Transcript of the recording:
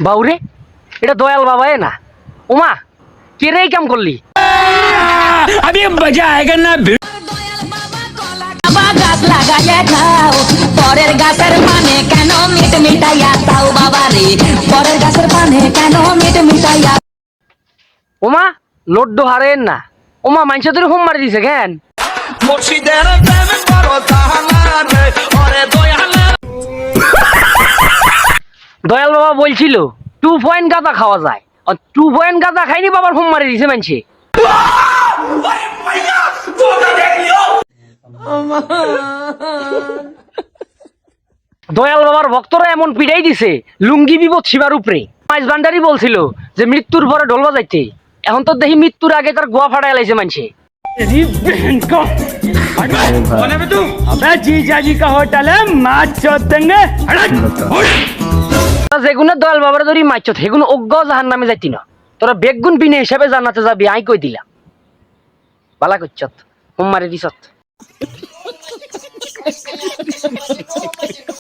বাউরে এটা দয়াল বাবা না ওমা কে রে কাম করলি अभी मजा आएगा ना গাছ লাগাইয়া খাও পরের গাছের পানে কেন মিট মিটাইয়া তাও বাবা রে পরের গাছের পানে কেন মিট মিটাইয়া ওমা লড্ডু হারেন না ওমা মানুষ তোর হোম মারি দিছে কেন দয়াল বাবা বলছিল 2 পয়েন্ট গাঁদা খাওয়া যায় আর 2 পয়েন্ট গাঁদা খাইনি বাবার হোম মারি দিছে মানুষে দয়াল বাবার ভক্তরা এমন পিড়াই দিছে লুঙ্গি বিপদ শিবার উপরে মাইজ ভান্ডারি বলছিল যে মৃত্যুর পরে ঢোল বাজাইতে এখন তো দেখি মৃত্যুর আগে তার গোয়া ফাটাই লাইছে মানুষে जीजा जी का होटल है माच चौथ देंगे যেগুলো দয়াল বাবার ধরি মাইছত সেগুলো অজ্ঞ জাহান নামে যাইতি না তোরা বেগুন বিনে হিসাবে জানাতে যাবি আই কই দিলাম বালা করছত হোম মারি দিছত